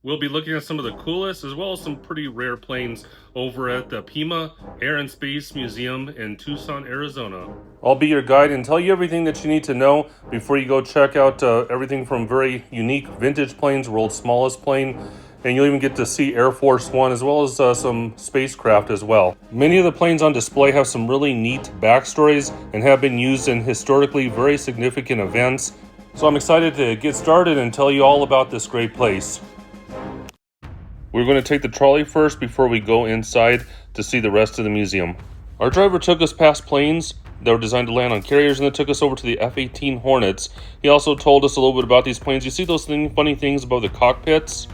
We'll be looking at some of the coolest as well as some pretty rare planes over at the Pima Air and Space Museum in Tucson, Arizona. I'll be your guide and tell you everything that you need to know before you go check out everything from very unique vintage planes, world's smallest plane, and you'll even get to see Air Force One as well as some spacecraft as well. Many of the planes on display have some really neat backstories and have been used in historically very significant events. So I'm excited to get started and tell you all about this great place. We're going to take the trolley first before we go inside to see the rest of the museum. Our driver took us past planes that were designed to land on carriers and then took us over to the F-18 Hornets. He also told us a little bit about these planes. You see those funny things above the cockpits?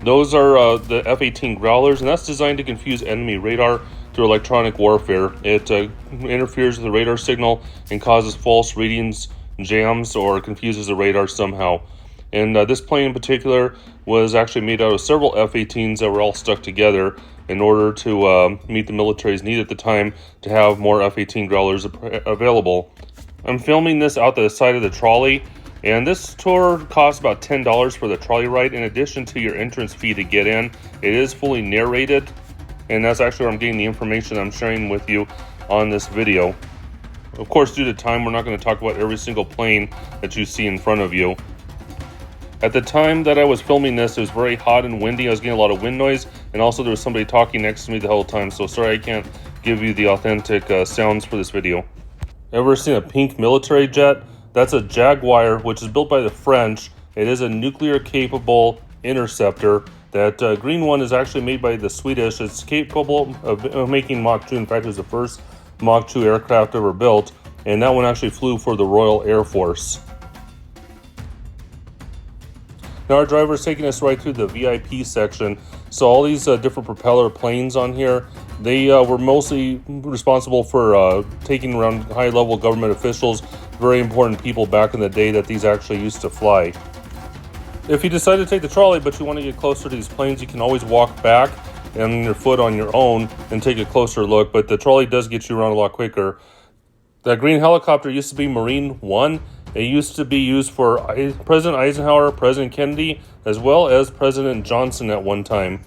Those are the F-18 Growlers, and that's designed to confuse enemy radar through electronic warfare. It interferes with the radar signal and causes false readings, jams, or confuses the radar somehow. And this plane in particular was actually made out of several F-18s that were all stuck together in order to meet the military's need at the time to have more F-18 Growlers available. I'm filming this out the side of the trolley, and this tour costs about $10 for the trolley ride in addition to your entrance fee to get in. It is fully narrated, and that's actually where I'm getting the information I'm sharing with you on this video. Of course, due to time, we're not going to talk about every single plane that you see in front of you. At the time that I was filming this, it was very hot and windy. I was getting a lot of wind noise, and also there was somebody talking next to me the whole time, so sorry I can't give you the authentic sounds for this video. Ever seen a pink military jet? That's a Jaguar, which is built by the French. It is a nuclear-capable interceptor. That green one is actually made by the Swedish. It's capable of making Mach 2. In fact, it was the first Mach 2 aircraft ever built, and that one actually flew for the Royal Air Force. Now our driver is taking us right through the VIP section. So all these different propeller planes on here, they were mostly responsible for taking around high-level government officials, very important people back in the day that these actually used to fly. If you decide to take the trolley but you want to get closer to these planes, you can always walk back and your foot on your own and take a closer look, but the trolley does get you around a lot quicker. That green helicopter used to be Marine One. It used to be used for President Eisenhower, President Kennedy, as well as President Johnson at one time.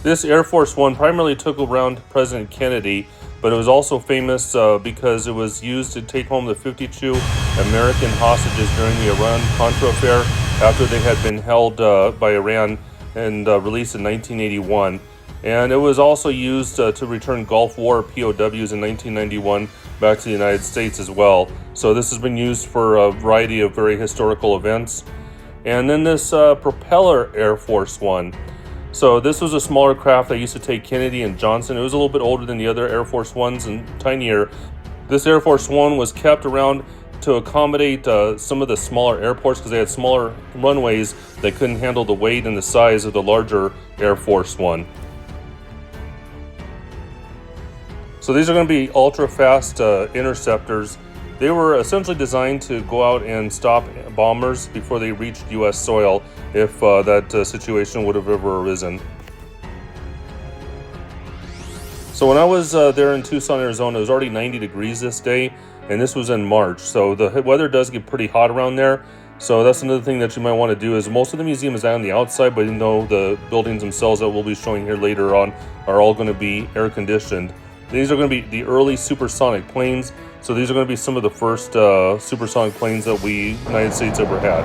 This Air Force One primarily took around President Kennedy, but it was also famous because it was used to take home the 52 American hostages during the Iran-Contra affair after they had been held by Iran and released in 1981. And it was also used to return Gulf War POWs in 1991 back to the United States as well. So this has been used for a variety of very historical events. And then this Propeller Air Force One. So this was a smaller craft that used to take Kennedy and Johnson. It was a little bit older than the other Air Force Ones and tinier. This Air Force One was kept around to accommodate some of the smaller airports because they had smaller runways that couldn't handle the weight and the size of the larger Air Force One. So these are going to be ultra-fast interceptors. They were essentially designed to go out and stop bombers before they reached U.S. soil if that situation would have ever arisen. So when I was there in Tucson, Arizona, it was already 90 degrees this day, and this was in March. So the weather does get pretty hot around there. So that's another thing that you might want to do is most of the museum is on the outside, but even though the buildings themselves that we'll be showing here later on are all going to be air-conditioned. These are going to be the early supersonic planes. So these are going to be some of the first supersonic planes that the United States ever had.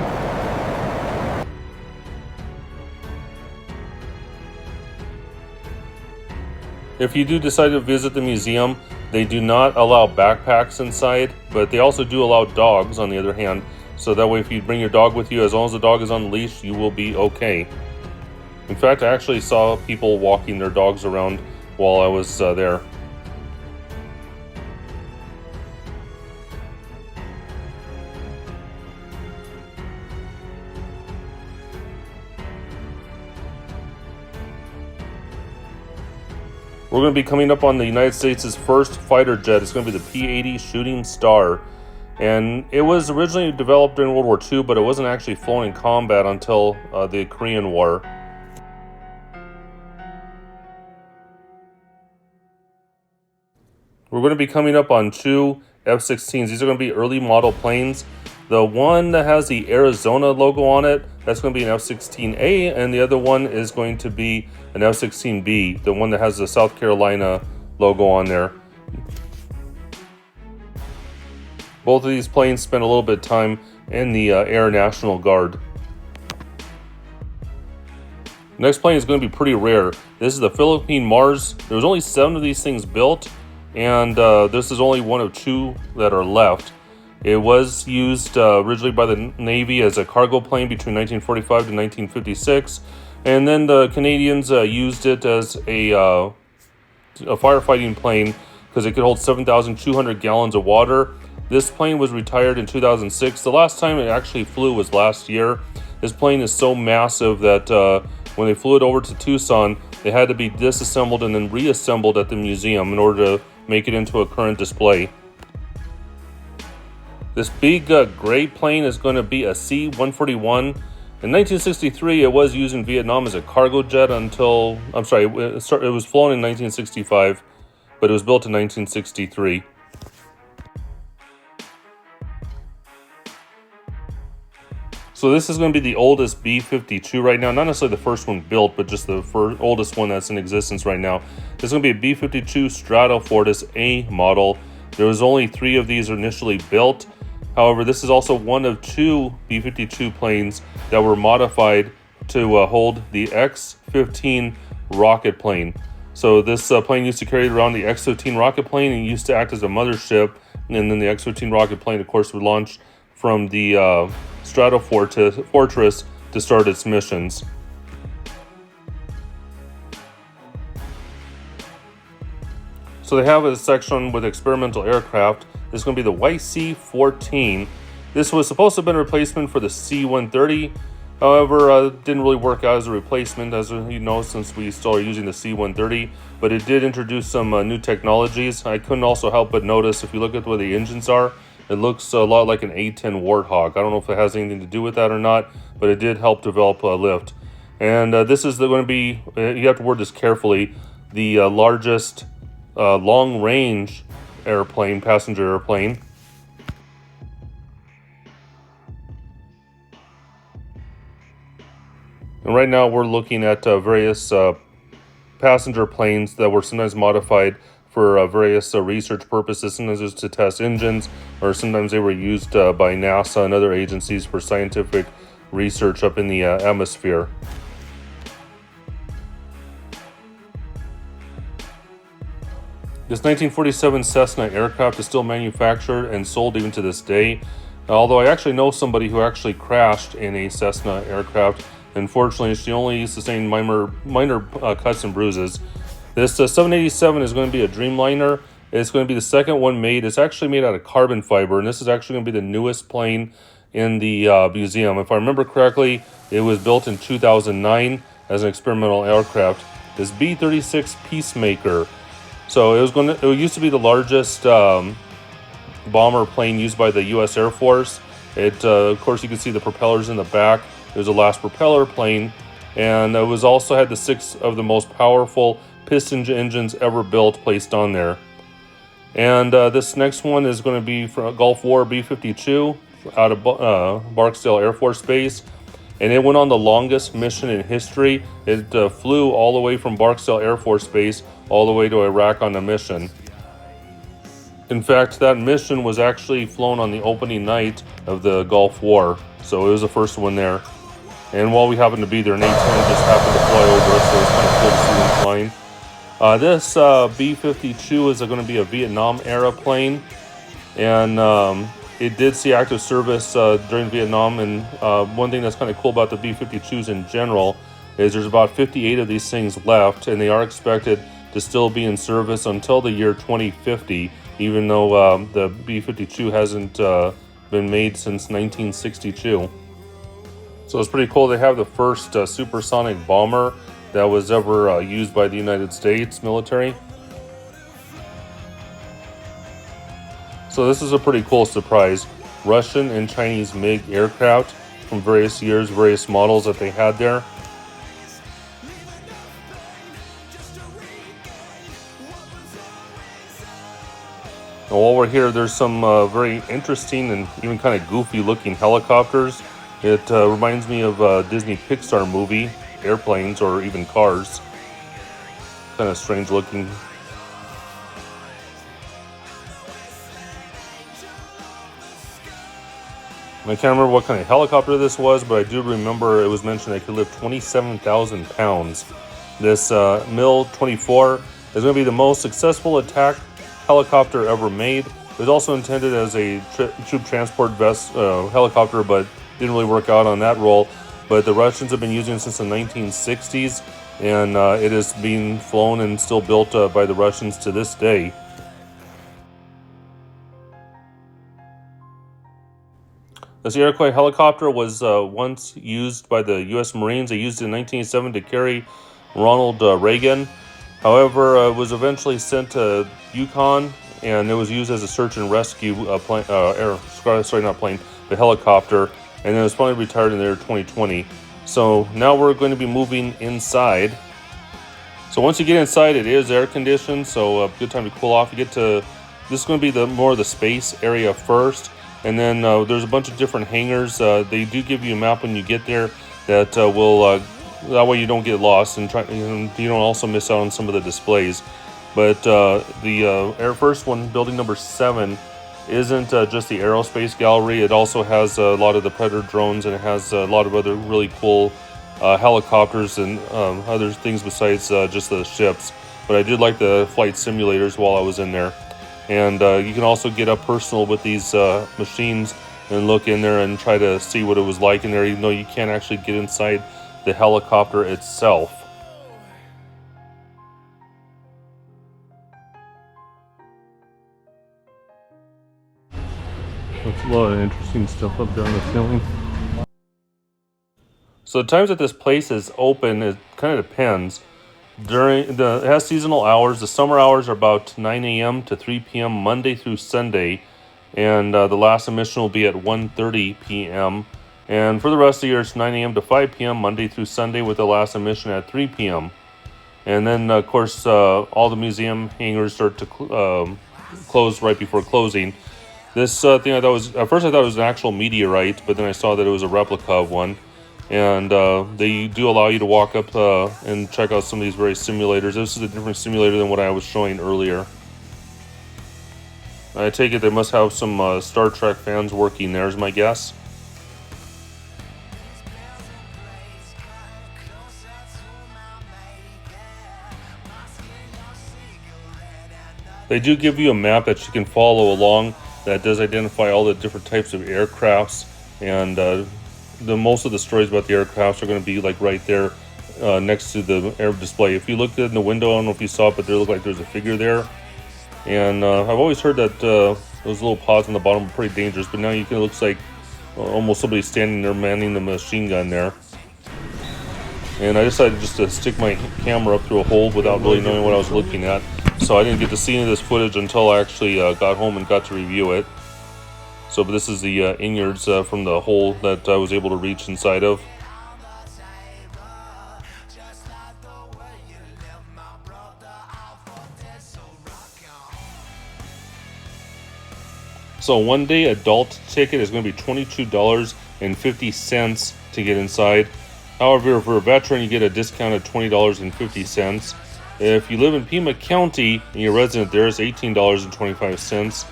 If you do decide to visit the museum, they do not allow backpacks inside, but they also do allow dogs on the other hand. So that way if you bring your dog with you, as long as the dog is on the leash, you will be okay. In fact, I actually saw people walking their dogs around while I was there. We're going to be coming up on the United States' first fighter jet. It's going to be the P-80 Shooting Star. And it was originally developed during World War II, but it wasn't actually flown in combat until the Korean War. We're going to be coming up on two F-16s. These are going to be early model planes. The one that has the Arizona logo on it, that's going to be an F-16A, and the other one is going to be an F-16B, the one that has the South Carolina logo on there. Both of these planes spent a little bit of time in the Air National Guard. Next plane is going to be pretty rare. This is the Philippine Mars. There was only 7 of these things built, and this is only one of 2 that are left. It was used originally by the Navy as a cargo plane between 1945 to 1956, and then the Canadians used it as a firefighting plane because it could hold 7,200 gallons of water. This plane was retired in 2006. The last time it actually flew was last year. This plane is so massive that when they flew it over to Tucson, it had to be disassembled and then reassembled at the museum in order to make it into a current display. This big gray plane is going to be a C-141. In 1963, it was used in Vietnam as a cargo jet until, it was flown in 1965, but it was built in 1963. So this is going to be the oldest B-52 right now. Not necessarily the first one built, but just the oldest one that's in existence right now. This is going to be a B-52 Stratofortress A model. There was only 3 of these initially built. However, this is also one of 2 B-52 planes that were modified to hold the X-15 rocket plane. So this plane used to carry around the X-15 rocket plane and used to act as a mothership. And then the X-15 rocket plane, of course, would launch from the Stratofortress to start its missions. So they have a section with experimental aircraft. This is going to be the YC-14. This was supposed to have been a replacement for the C-130. However, it didn't really work out as a replacement, as you know, since we still are using the C-130. But it did introduce some new technologies. I couldn't also help but notice, if you look at where the engines are, it looks a lot like an A-10 Warthog. I don't know if it has anything to do with that or not, but it did help develop lift. And this is going to be, you have to word this carefully, the largest long-range airplane, passenger airplane. And right now we're looking at various passenger planes that were sometimes modified for various research purposes. Sometimes it was to test engines, or sometimes they were used by NASA and other agencies for scientific research up in the atmosphere. This 1947 Cessna aircraft is still manufactured and sold even to this day. Although I actually know somebody who actually crashed in a Cessna aircraft. Unfortunately, she only sustained minor cuts and bruises. This 787 is going to be a Dreamliner. It's going to be the second one made. It's actually made out of carbon fiber, and this is actually going to be the newest plane in the museum. If I remember correctly, it was built in 2009 as an experimental aircraft. This B-36 Peacemaker. So it used to be the largest bomber plane used by the U.S. Air Force. Of course, you can see the propellers in the back. It was the last propeller plane, and it was also had the 6 of the most powerful piston engines ever built placed on there. And this next one is going to be from a Gulf War B-52 out of Barksdale Air Force Base. And it went on the longest mission in history. It flew all the way from Barksdale Air Force Base all the way to Iraq on a mission. In fact, that mission was actually flown on the opening night of the Gulf War. So it was the first one there. And while we happened to be there, an A-10 just happened to fly over us, so it was kind of cool to see them flying. This B-52 is going to be a Vietnam-era plane. And it did see active service during Vietnam. And one thing that's kind of cool about the B-52s in general is there's about 58 of these things left, and they are expected to still be in service until the year 2050, even though the B-52 hasn't been made since 1962. So it's pretty cool. They have the first supersonic bomber that was ever used by the United States military. So this is a pretty cool surprise. Russian and Chinese MiG aircraft from various years, various models that they had there. And while we're here, there's some very interesting and even kind of goofy looking helicopters. It reminds me of a Disney Pixar movie, airplanes or even cars. Kind of strange looking. I can't remember what kind of helicopter this was, but I do remember it was mentioned it could lift 27,000 pounds. This MiL-24 is going to be the most successful attack helicopter ever made. It was also intended as a troop transport helicopter, but didn't really work out on that role. But the Russians have been using it since the 1960s, and it is being flown and still built by the Russians to this day. This Iroquois helicopter was once used by the U.S. Marines. They used it in 1987 to carry Ronald Reagan. However, it was eventually sent to Yukon, and it was used as a search and rescue the helicopter, and then it was finally retired in the year 2020. So now we're going to be moving inside. So once you get inside, it is air conditioned, so a good time to cool off. You get to, this is going to be more of the space area first. And then there's a bunch of different hangars. They do give you a map when you get there that will, that way you don't get lost and you don't also miss out on some of the displays. But the first one, building number 7, isn't just the aerospace gallery. It also has a lot of the Predator drones, and it has a lot of other really cool helicopters and other things besides just the ships. But I did like the flight simulators while I was in there. And you can also get up personal with these machines and look in there and try to see what it was like in there, even though you can't actually get inside the helicopter itself. There's a lot of interesting stuff up there on the ceiling. So the times that this place is open, it kind of depends. It has seasonal hours. The summer hours are about 9 a.m. to 3 p.m. Monday through Sunday, and the last emission will be at 1:30 p.m. And for the rest of the year, it's 9 a.m. to 5 p.m. Monday through Sunday, with the last emission at 3 p.m. And then, of course, all the museum hangars start to close right before closing. This thing I thought was, at first I thought it was an actual meteorite, but then I saw that it was a replica of one. And they do allow you to walk up and check out some of these various simulators. This is a different simulator than what I was showing earlier. I take it they must have some Star Trek fans working there, is my guess. They do give you a map that you can follow along that does identify all the different types of aircrafts, and most of the stories about the aircrafts are going to be like right there next to the air display. If you look in the window, I don't know if you saw it, but there looked like there's a figure there. And I've always heard that those little pods on the bottom are pretty dangerous, but now it looks like almost somebody standing there manning the machine gun there. And I decided just to stick my camera up through a hole without really knowing what I was looking at. So I didn't get to see any of this footage until I actually got home and got to review it. So this is the innards from the hole that I was able to reach inside of. So one day adult ticket is going to be $22.50 to get inside. However, for a veteran, you get a discount of $20.50. If you live in Pima County and you're a resident there, it's $18.25.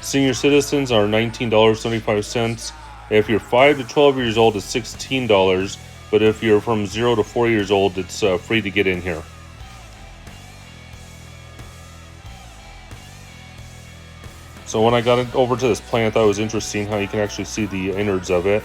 Senior citizens are $19.75. If you're 5 to 12 years old, it's $16. But if you're from 0 to 4 years old, it's free to get in here. So when I got over to this plane, I thought it was interesting how you can actually see the innards of it.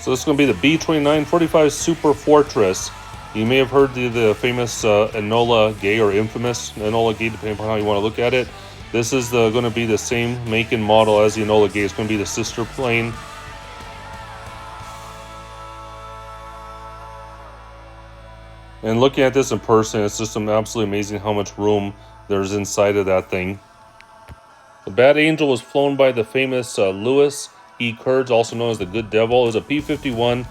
So this is going to be the B-2945 Superfortress. You may have heard the famous Enola Gay, or infamous Enola Gay, depending upon how you want to look at it. This is going to be the same make and model as the Enola Gay. It's going to be the sister plane. And looking at this in person, it's just absolutely amazing how much room there's inside of that thing. The Bad Angel was flown by the famous Louis WWII Kurds, also known as the Good Devil. It was a P-51.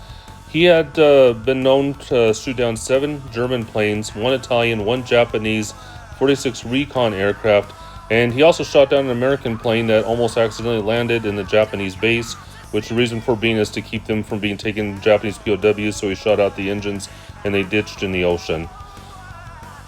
He had been known to shoot down 7 German planes, 1 Italian, 1 Japanese, 46 recon aircraft, and he also shot down an American plane that almost accidentally landed in the Japanese base, which the reason for being is to keep them from being taken Japanese POWs, so he shot out the engines and they ditched in the ocean.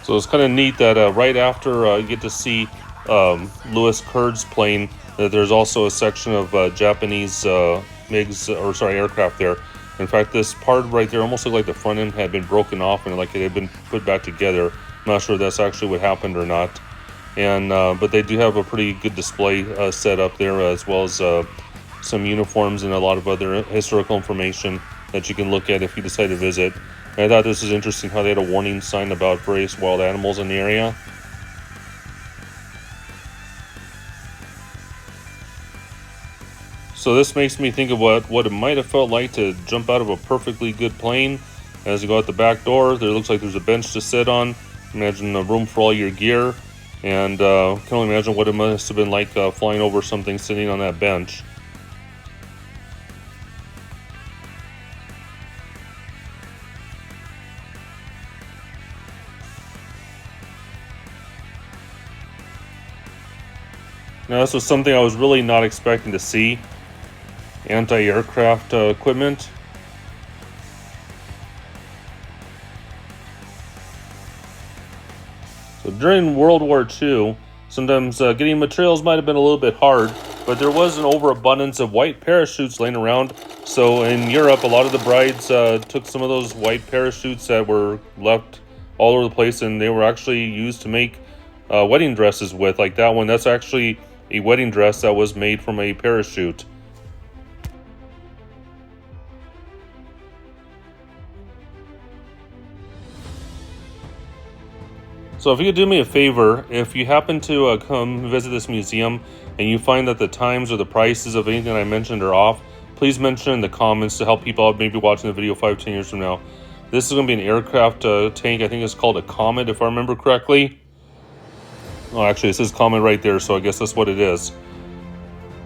So it's kind of neat that right after you get to see Louis Kurd's plane, that there's also a section of Japanese aircraft there. In fact, this part right there almost looked like the front end had been broken off and like it had been put back together. I'm not sure if that's actually what happened or not. And but they do have a pretty good display set up there, as well as some uniforms and a lot of other historical information that you can look at if you decide to visit. And I thought this was interesting how they had a warning sign about various wild animals in the area. So this makes me think of what it might have felt like to jump out of a perfectly good plane. As you go out the back door, there looks like there's a bench to sit on. Imagine a room for all your gear. And can only imagine what it must have been like flying over something sitting on that bench. Now this was something I was really not expecting to see. Anti-aircraft equipment. So during World War II, sometimes getting materials might have been a little bit hard, but there was an overabundance of white parachutes laying around. So in Europe, a lot of the brides took some of those white parachutes that were left all over the place, and they were actually used to make wedding dresses with. Like that one, that's actually a wedding dress that was made from a parachute. So if you could do me a favor, if you happen to come visit this museum and you find that the times or the prices of anything I mentioned are off, please mention in the comments to help people out maybe watching the video 5-10 years from now. This is going to be an aircraft tank. I think it's called a Comet, if I remember correctly. Oh, actually, it says Comet right there, so I guess that's what it is.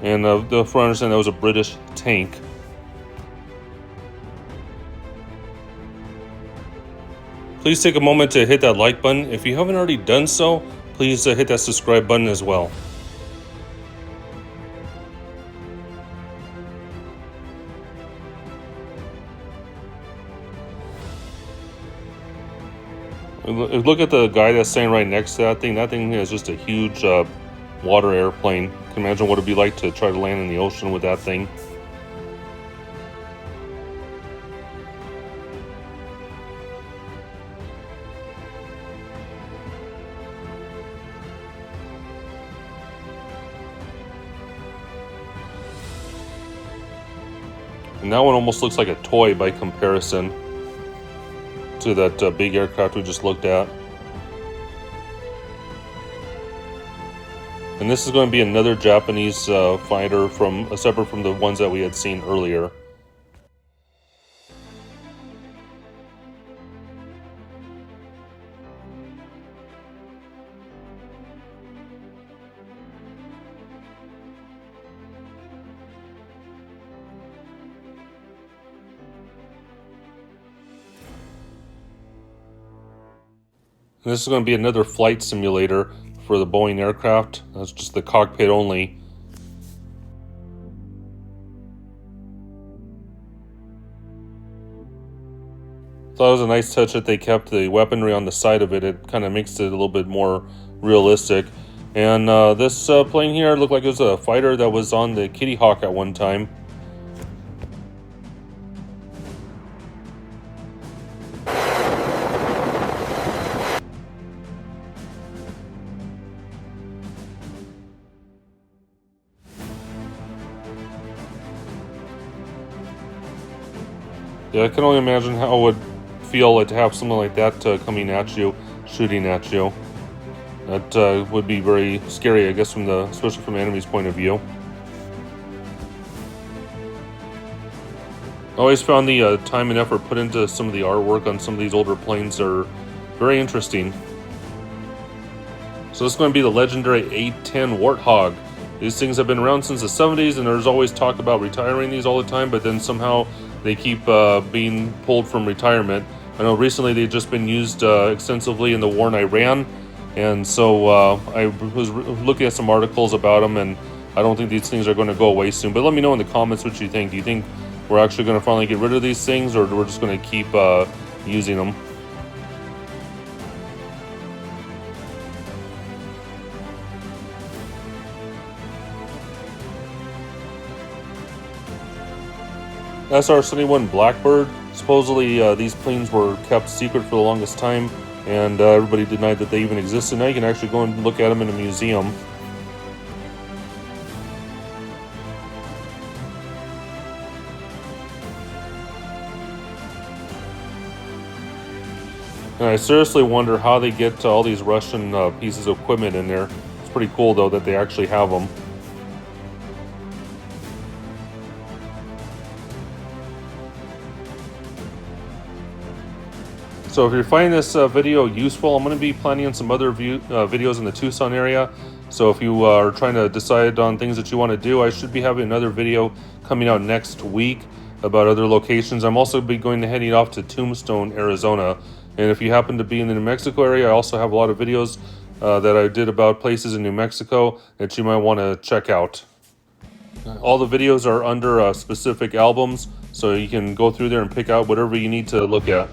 And if I understand, that was a British tank. Please take a moment to hit that like button. If you haven't already done so, please hit that subscribe button as well. Look at the guy that's standing right next to that thing. That thing is just a huge water airplane. You can imagine what it'd be like to try to land in the ocean with that thing. And that one almost looks like a toy by comparison to that big aircraft we just looked at. And this is going to be another Japanese fighter from separate from the ones that we had seen earlier. And this is going to be another flight simulator for the Boeing aircraft. That's just the cockpit only. So that was a nice touch that they kept the weaponry on the side of it. It kind of makes it a little bit more realistic. And this plane here looked like it was a fighter that was on the Kitty Hawk at one time. Yeah, I can only imagine how it would feel like to have something like that coming at you, shooting at you. That would be very scary, I guess, especially from the enemy's point of view. I always found the time and effort put into some of the artwork on some of these older planes are very interesting. So this is going to be the legendary A-10 Warthog. These things have been around since the 70s, and there's always talk about retiring these all the time, but then somehow they keep being pulled from retirement. I know recently they've just been used extensively in the war in Iran, and so I was looking at some articles about them, and I don't think these things are going to go away soon. But let me know in the comments what you think. Do you think we're actually going to finally get rid of these things, or we're just going to keep using them? SR-71 Blackbird. Supposedly these planes were kept secret for the longest time, and everybody denied that they even existed. Now you can actually go and look at them in a museum. And I seriously wonder how they get all these Russian pieces of equipment in there. It's pretty cool though that they actually have them. So if you're finding this video useful, I'm going to be planning on some other videos in the Tucson area. So if you are trying to decide on things that you want to do, I should be having another video coming out next week about other locations. I'm also be going to heading off to Tucson, Arizona. And if you happen to be in the New Mexico area, I also have a lot of videos that I did about places in New Mexico that you might want to check out. All the videos are under specific albums, so you can go through there and pick out whatever you need to look at.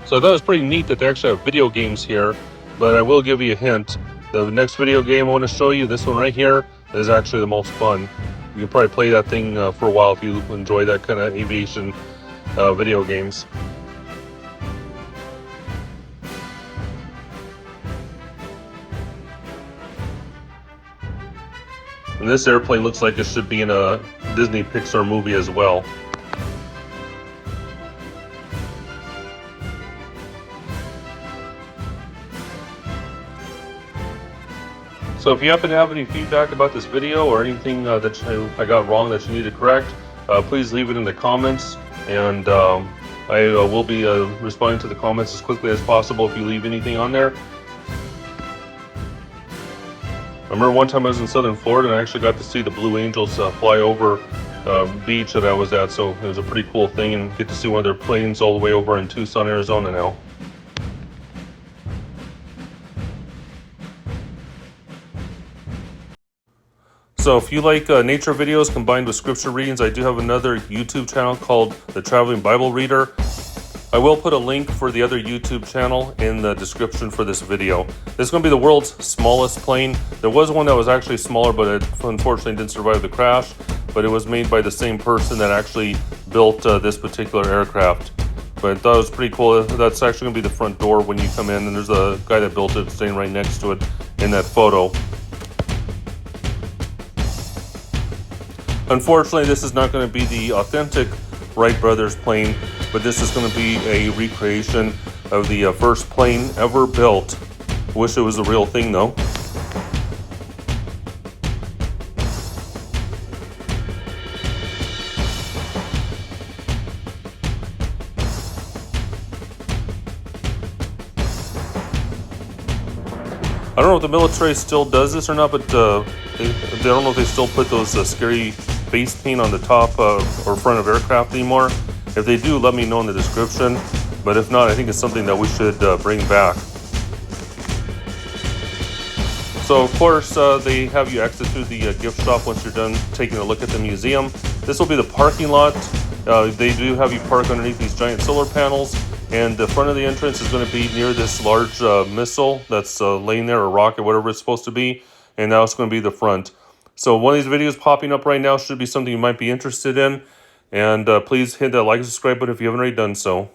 So I thought it was pretty neat that they actually have video games here, but I will give you a hint. The next video game I want to show you, this one right here, is actually the most fun. You can probably play that thing for a while if you enjoy that kind of aviation video games. And this airplane looks like it should be in a Disney Pixar movie as well. So if you happen to have any feedback about this video or anything that I got wrong that you need to correct, please leave it in the comments, and I will be responding to the comments as quickly as possible if you leave anything on there. I remember one time I was in southern Florida and I actually got to see the Blue Angels fly over beach that I was at, so it was a pretty cool thing, and get to see one of their planes all the way over in Tucson, Arizona now. So if you like nature videos combined with scripture readings, I do have another YouTube channel called The Traveling Bible Reader. I will put a link for the other YouTube channel in the description for this video. This is going to be the world's smallest plane. There was one that was actually smaller, but it unfortunately didn't survive the crash. But it was made by the same person that actually built this particular aircraft. But I thought it was pretty cool. That's actually going to be the front door when you come in, and there's a guy that built it staying right next to it in that photo. Unfortunately, this is not going to be the authentic Wright brothers plane, but this is going to be a recreation of the first plane ever built. I wish it was the real thing though. I don't know if the military still does this or not, but they don't know if they still put those scary face paint on the top or front of aircraft anymore. If they do, let me know in the description. But if not, I think it's something that we should bring back. So of course, they have you exit through the gift shop once you're done taking a look at the museum. This will be the parking lot. They do have you park underneath these giant solar panels. And the front of the entrance is going to be near this large missile that's laying there, or rocket, whatever it's supposed to be. And now it's going to be the front. So one of these videos popping up right now should be something you might be interested in. And please hit that like and subscribe button if you haven't already done so.